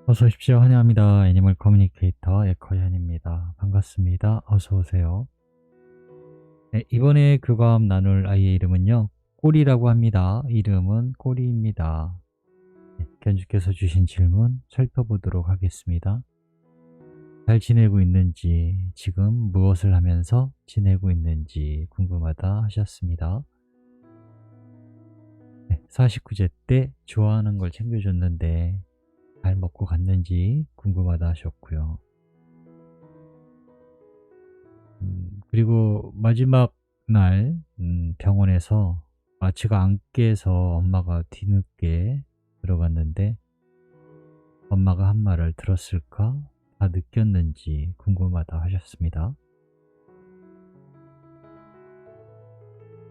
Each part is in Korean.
어서 오십시오. 환영합니다. 애니멀 커뮤니케이터 에커현입니다. 반갑습니다. 어서 오세요. 네, 이번에 교감 나눌 아이의 이름은요. 꼬리라고 합니다. 이름은 꼬리입니다. 네, 견주께서 주신 질문 살펴보도록 하겠습니다. 잘 지내고 있는지, 지금 무엇을 하면서 지내고 있는지 궁금하다 하셨습니다. 네, 49제 때 좋아하는 걸 챙겨줬는데 잘 먹고 갔는지 궁금하다 하셨고요. 그리고 마지막 날 병원에서 마취가 안 깨서 엄마가 뒤늦게 들어갔는데 엄마가 한 말을 들었을까? 다 느꼈는지 궁금하다 하셨습니다.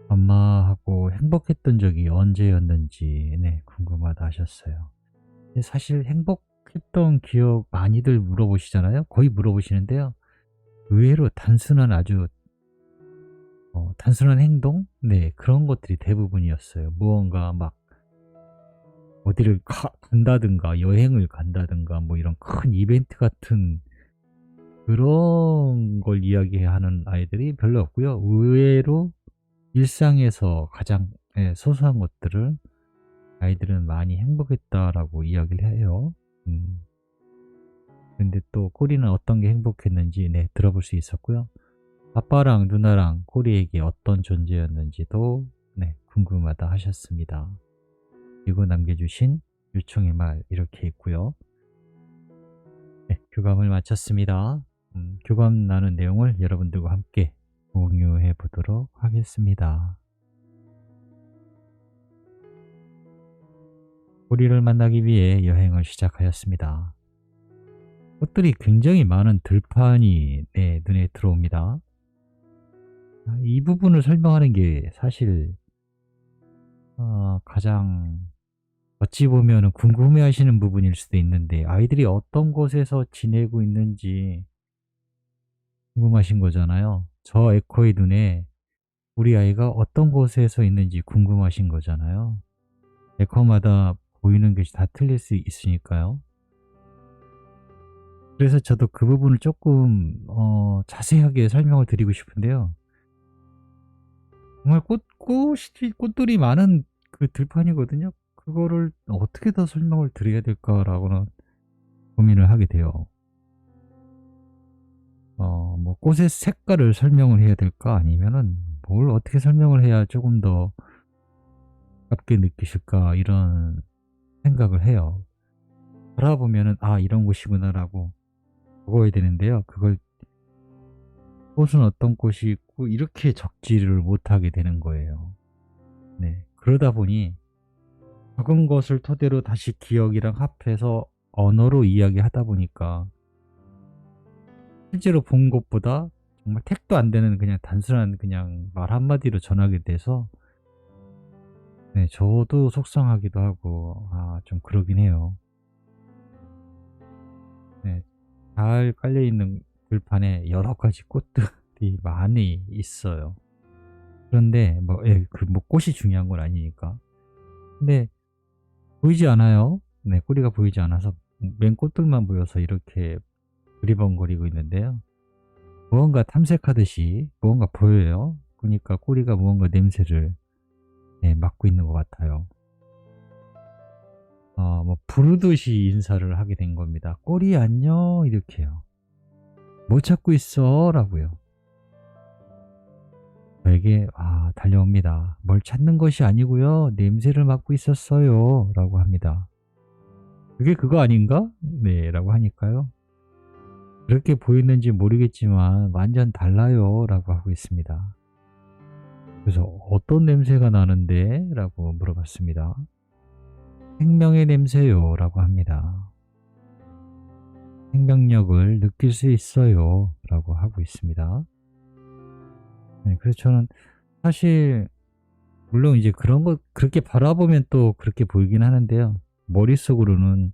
엄마하고 행복했던 적이 언제였는지 궁금하다 하셨어요. 근데 사실 행복했던 기억 많이들 물어보시잖아요. 거의 물어보시는데요. 의외로 단순한 아주 단순한 행동? 네, 그런 것들이 대부분이었어요. 무언가 막 어디를 간다든가 여행을 간다든가 뭐 이런 큰 이벤트 같은 그런 걸 이야기하는 아이들이 별로 없고요. 의외로 일상에서 가장 소소한 것들을 아이들은 많이 행복했다라고 이야기를 해요. 근데 또 꼬리는 어떤 게 행복했는지 들어볼 수 있었고요. 아빠랑 누나랑 꼬리에게 어떤 존재였는지도 궁금하다 하셨습니다. 그리고 남겨주신 요청의 말 이렇게 있고요. 교감을 마쳤습니다. 교감 나눈 내용을 여러분들과 함께 공유해 보도록 하겠습니다. 꼬리를 만나기 위해 여행을 시작하였습니다. 꽃들이 굉장히 많은 들판이 눈에 들어옵니다. 이 부분을 설명하는 게 사실 가장 어찌 보면 궁금해 하시는 부분일 수도 있는데 아이들이 어떤 곳에서 지내고 있는지 궁금하신 거잖아요. 저 에코의 눈에 우리 아이가 어떤 곳에서 있는지 궁금하신 거잖아요. 에코마다 보이는 것이 다 틀릴 수 있으니까요. 그래서 저도 그 부분을 조금 자세하게 설명을 드리고 싶은데요. 정말 꽃들이 많은 그 들판이거든요. 그거를 어떻게 더 설명을 드려야 될까라고는 고민을 하게 돼요. 뭐 꽃의 색깔을 설명을 해야 될까? 아니면은 뭘 어떻게 설명을 해야 조금 더 가깝게 느끼실까? 이런 생각을 해요. 바라보면은 이런 곳이구나라고 적어야 되는데요. 그걸 꽃은 어떤 꽃이 있고 이렇게 적지를 못하게 되는 거예요. 그러다 보니 적은 것을 토대로 다시 기억이랑 합해서 언어로 이야기하다 보니까 실제로 본 것보다 정말 택도 안 되는 그냥 단순한 그냥 말 한마디로 전하게 돼서 저도 속상하기도 하고 좀 그러긴 해요. 잘 깔려있는 들판에 여러 가지 꽃들이 많이 있어요. 그런데 뭐 꽃이 중요한 건 아니니까. 근데 보이지 않아요. 꼬리가 보이지 않아서 맨 꽃들만 보여서 이렇게 두리번거리고 있는데요. 무언가 탐색하듯이 무언가 보여요. 그러니까 꼬리가 무언가 냄새를 맡고 있는 것 같아요. 뭐 부르듯이 인사를 하게 된 겁니다. 꼬리 안녕 이렇게요. 뭐 찾고 있어? 라고요. 저에게 달려옵니다. 뭘 찾는 것이 아니고요. 냄새를 맡고 있었어요. 라고 합니다. 그게 그거 아닌가? 네, 라고 하니까요. 그렇게 보이는지 모르겠지만 완전 달라요. 라고 하고 있습니다. 그래서 어떤 냄새가 나는데? 라고 물어봤습니다. 생명의 냄새요. 라고 합니다. 생명력을 느낄 수 있어요. 라고 하고 있습니다. 그래서 저는 사실 물론 이제 그런 거 그렇게 바라보면 또 그렇게 보이긴 하는데요. 머릿속으로는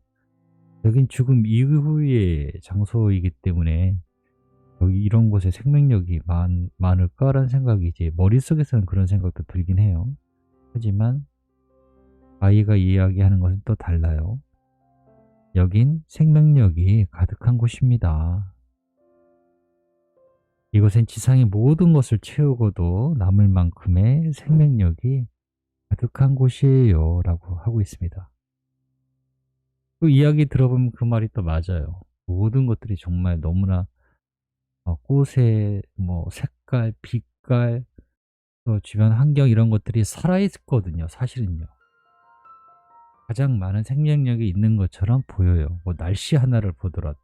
여긴 죽음 이후의 장소이기 때문에 여기 이런 곳에 생명력이 많을까라는 생각이 이제 머릿속에서는 그런 생각도 들긴 해요. 하지만 아이가 이야기하는 것은 또 달라요. 여긴 생명력이 가득한 곳입니다. 이곳엔 지상의 모든 것을 채우고도 남을 만큼의 생명력이 가득한 곳이에요. 라고 하고 있습니다. 그 이야기 들어보면 그 말이 또 맞아요. 모든 것들이 정말 너무나 꽃의 뭐 색깔, 빛깔, 또 주변 환경 이런 것들이 살아있거든요. 사실은요. 가장 많은 생명력이 있는 것처럼 보여요. 뭐 날씨 하나를 보더라도.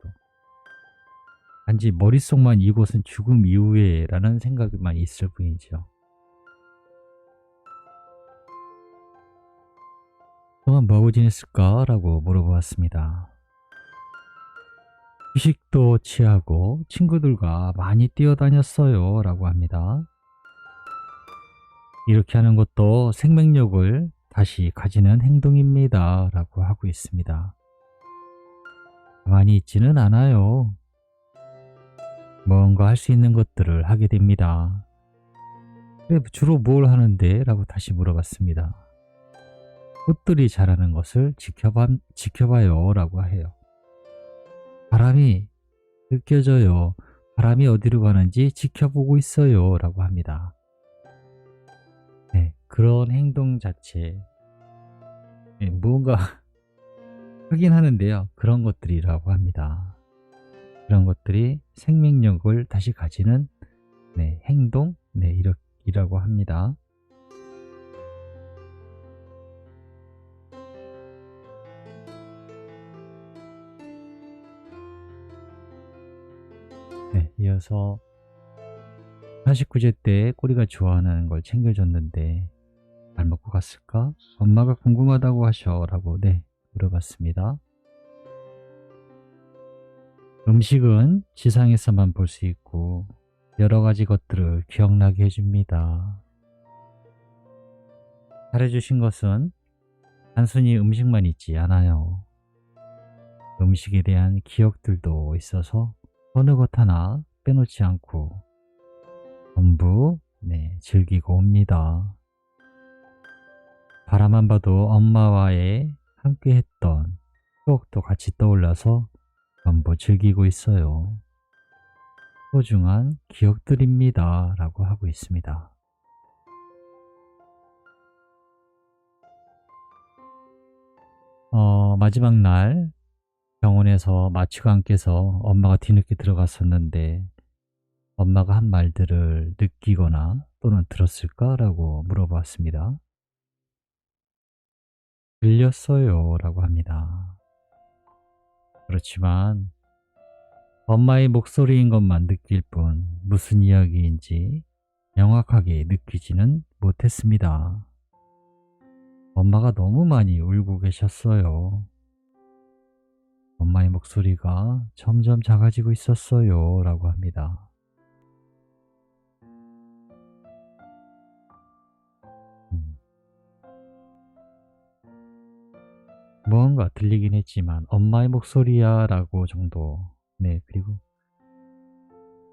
단지 머릿속만 이곳은 죽음 이후에 라는 생각만 있을 뿐이죠. 그동안 뭐하고 지냈을까? 라고 물어보았습니다. 휴식도 취하고 친구들과 많이 뛰어다녔어요. 라고 합니다. 이렇게 하는 것도 생명력을 다시 가지는 행동입니다. 라고 하고 있습니다. 가만히 있지는 않아요. 뭔가 할 수 있는 것들을 하게 됩니다. 주로 뭘 하는데? 라고 다시 물어봤습니다. 꽃들이 자라는 것을 지켜봐요. 라고 해요. 바람이 느껴져요. 바람이 어디로 가는지 지켜보고 있어요. 라고 합니다. 네, 그런 행동 자체, 네, 무언가 하긴 하는데요. 그런 것들이라고 합니다. 그런 것들이 생명력을 다시 가지는 행동, 이라고 합니다. 이어서 49제 때 꼬리가 좋아하는 걸 챙겨줬는데 잘 먹고 갔을까? 엄마가 궁금하다고 하셔 라고 물어봤습니다. 음식은 지상에서만 볼 수 있고 여러 가지 것들을 기억나게 해줍니다. 잘해주신 것은 단순히 음식만 있지 않아요. 음식에 대한 기억들도 있어서 어느 것 하나 빼놓지 않고 전부 즐기고 옵니다. 바라만 봐도 엄마와의 함께 했던 추억도 같이 떠올라서 전부 즐기고 있어요. 소중한 기억들입니다. 라고 하고 있습니다. 마지막 날 병원에서 마취가 안 깨서 엄마가 뒤늦게 들어갔었는데 엄마가 한 말들을 느끼거나 또는 들었을까? 라고 물어봤습니다. 들렸어요. 라고 합니다. 그렇지만 엄마의 목소리인 것만 느낄 뿐 무슨 이야기인지 명확하게 느끼지는 못했습니다. 엄마가 너무 많이 울고 계셨어요. 엄마의 목소리가 점점 작아지고 있었어요. 라고 합니다. 무언가 들리긴 했지만 엄마의 목소리야 라고 정도. 그리고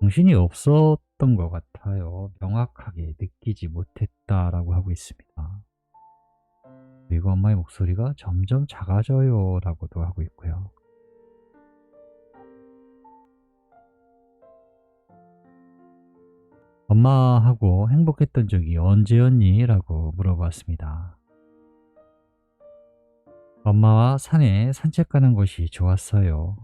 정신이 없었던 것 같아요. 명확하게 느끼지 못했다라고 하고 있습니다. 그리고 엄마의 목소리가 점점 작아져요 라고도 하고 있고요. 엄마하고 행복했던 적이 언제였니? 라고 물어봤습니다. 엄마와 산에 산책 가는 것이 좋았어요.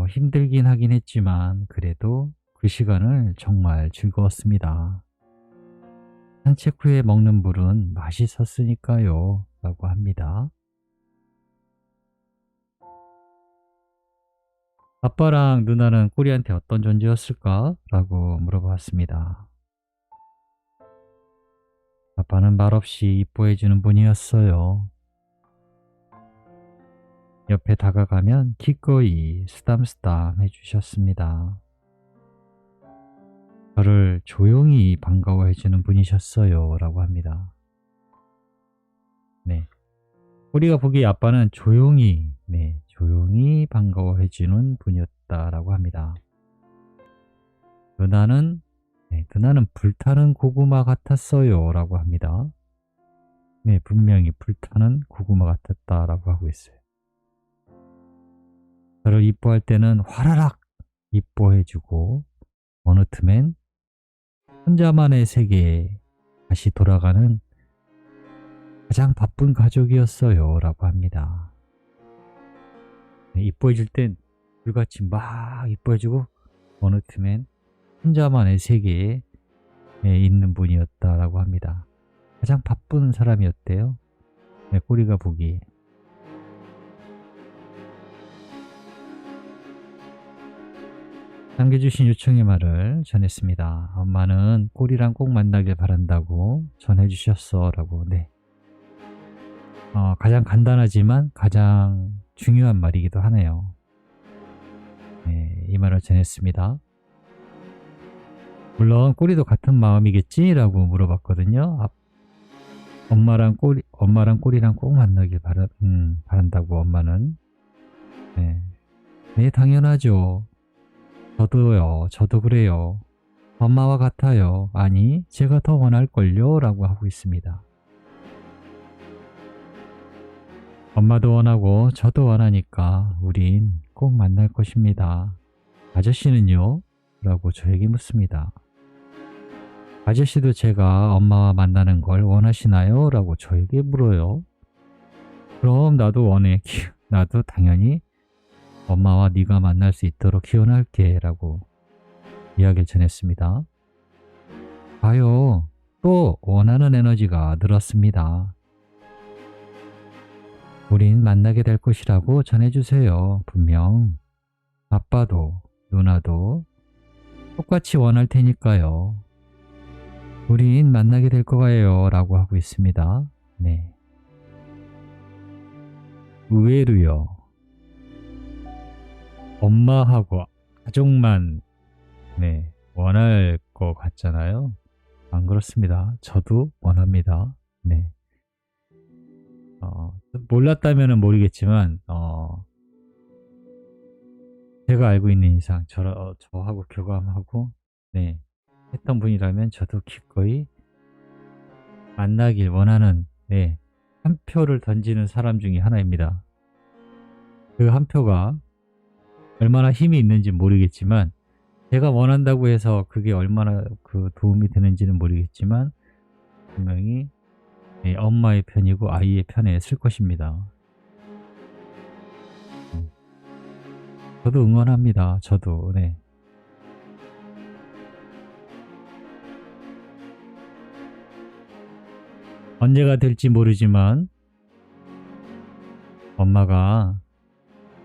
힘들긴 하긴 했지만 그래도 그 시간을 정말 즐거웠습니다. 산책 후에 먹는 물은 맛있었으니까요. 라고 합니다. 아빠랑 누나는 꼬리한테 어떤 존재였을까? 라고 물어봤습니다. 아빠는 말없이 이뻐해주는 분이었어요. 옆에 다가가면 기꺼이 쓰담쓰담 해주셨습니다. 저를 조용히 반가워해주는 분이셨어요. 라고 합니다. 우리가 보기에 아빠는 조용히 반가워해주는 분이었다라고 합니다. 누나는 불타는 고구마 같았어요. 라고 합니다. 분명히 불타는 고구마 같았다라고 하고 있어요. 저를 이뻐할 때는 화라락 이뻐해주고 어느 틈엔 혼자만의 세계에 다시 돌아가는 가장 바쁜 가족이었어요 라고 합니다. 이뻐해줄 땐 불같이 막 이뻐해주고 어느 틈엔 혼자만의 세계에 있는 분이었다라고 합니다. 가장 바쁜 사람이었대요. 꼬리가 보기에. 남겨주신 요청의 말을 전했습니다. 엄마는 꼬리랑 꼭 만나길 바란다고 전해주셨어 라고. 네. 가장 간단하지만 가장 중요한 말이기도 하네요. 네, 이 말을 전했습니다. 물론 꼬리도 같은 마음이겠지? 라고 물어봤거든요. 엄마랑 꼬리랑 꼭 만나길 바란다고 엄마는. 네, 당연하죠. 저도요. 저도 그래요. 엄마와 같아요. 아니, 제가 더 원할걸요? 라고 하고 있습니다. 엄마도 원하고 저도 원하니까 우린 꼭 만날 것입니다. 아저씨는요? 라고 저에게 묻습니다. 아저씨도 제가 엄마와 만나는 걸 원하시나요? 라고 저에게 물어요. 그럼 나도 원해. 나도 당연히 엄마와 네가 만날 수 있도록 기원할게 라고 이야기를 전했습니다. 봐요. 또 원하는 에너지가 늘었습니다. 우린 만나게 될 것이라고 전해주세요. 분명 아빠도 누나도 똑같이 원할 테니까요. 우린 만나게 될 거예요 라고 하고 있습니다. 네. 의외로요. 엄마하고 가족만 원할 것 같잖아요. 안 그렇습니다. 저도 원합니다. 네. 몰랐다면 모르겠지만 제가 알고 있는 이상 저하고 교감하고 했던 분이라면 저도 기꺼이 만나길 원하는 한 표를 던지는 사람 중에 하나입니다. 그 한 표가 얼마나 힘이 있는지 모르겠지만 제가 원한다고 해서 그게 얼마나 도움이 되는지는 모르겠지만 분명히 엄마의 편이고 아이의 편에 쓸 것입니다. 저도 응원합니다. 저도. 언제가 될지 모르지만 엄마가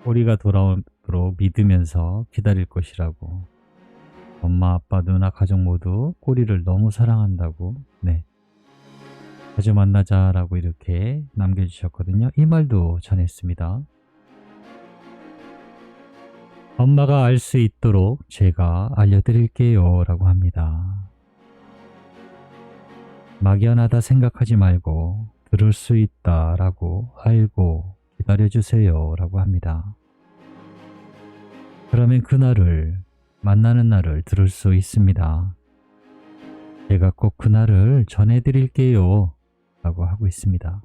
꼬리가 돌아오도록 믿으면서 기다릴 것이라고. 엄마, 아빠, 누나, 가족 모두 꼬리를 너무 사랑한다고. 자주 만나자라고 이렇게 남겨주셨거든요. 이 말도 전했습니다. 엄마가 알 수 있도록 제가 알려드릴게요 라고 합니다. 막연하다 생각하지 말고 들을 수 있다 라고 알고 기다려주세요 라고 합니다. 그러면 그날을 만나는 날을 들을 수 있습니다. 제가 꼭 그날을 전해드릴게요 라고 하고 있습니다.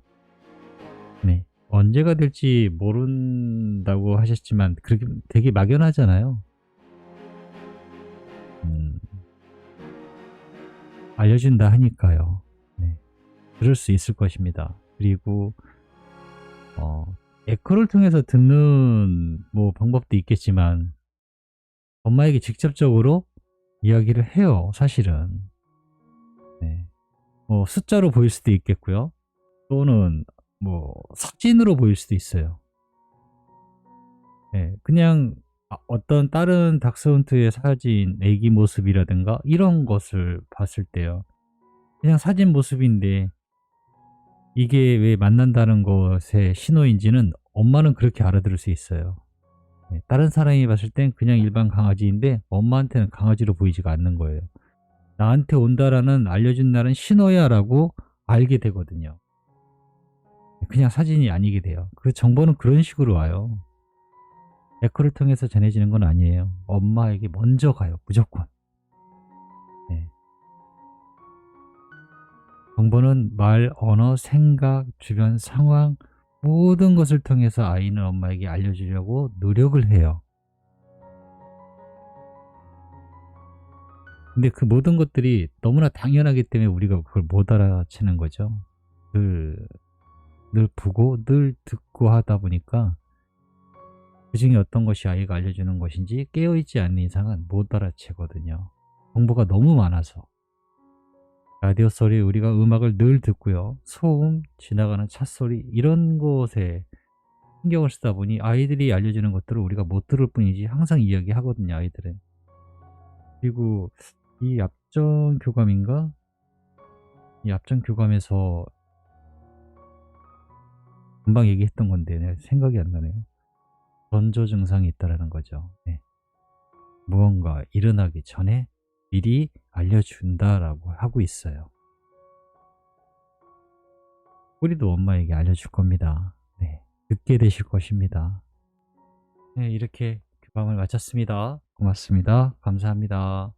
언제가 될지 모른다고 하셨지만 그렇게 되게 막연하잖아요. 알려준다 하니까요. 들을 수 있을 것입니다. 그리고 에코를 통해서 듣는 방법도 있겠지만 엄마에게 직접적으로 이야기를 해요. 사실은. 숫자로 보일 수도 있겠고요. 또는 사진으로 보일 수도 있어요. 그냥 어떤 다른 닥스훈트의 사진, 애기 모습이라든가 이런 것을 봤을 때요. 그냥 사진 모습인데 이게 왜 만난다는 것의 신호인지는 엄마는 그렇게 알아들을 수 있어요. 다른 사람이 봤을 땐 그냥 일반 강아지인데 엄마한테는 강아지로 보이지가 않는 거예요. 나한테 온다라는 알려준 날은 신호야 라고 알게 되거든요. 그냥 사진이 아니게 돼요. 그 정보는 그런 식으로 와요. 에코를 통해서 전해지는 건 아니에요. 엄마에게 먼저 가요. 무조건. 정보는 말, 언어, 생각, 주변 상황 모든 것을 통해서 아이는 엄마에게 알려주려고 노력을 해요. 근데 그 모든 것들이 너무나 당연하기 때문에 우리가 그걸 못 알아채는 거죠. 늘, 늘 보고 늘 듣고 하다 보니까 그중에 어떤 것이 아이가 알려주는 것인지 깨어있지 않는 이상은 못 알아채거든요. 정보가 너무 많아서. 라디오 소리, 우리가 음악을 늘 듣고요. 소음, 지나가는 차 소리 이런 곳에 신경을 쓰다 보니 아이들이 알려주는 것들을 우리가 못 들을 뿐이지 항상 이야기하거든요, 아이들은. 그리고 이 압전 교감인가? 이 압전 교감에서 금방 얘기했던 건데 내가 생각이 안 나네요. 전조 증상이 있다라는 거죠. 네. 무언가 일어나기 전에 미리 알려준다라고 하고 있어요. 우리도 엄마에게 알려줄 겁니다. 네. 듣게 되실 것입니다. 네, 이렇게 교감을 마쳤습니다. 고맙습니다. 감사합니다.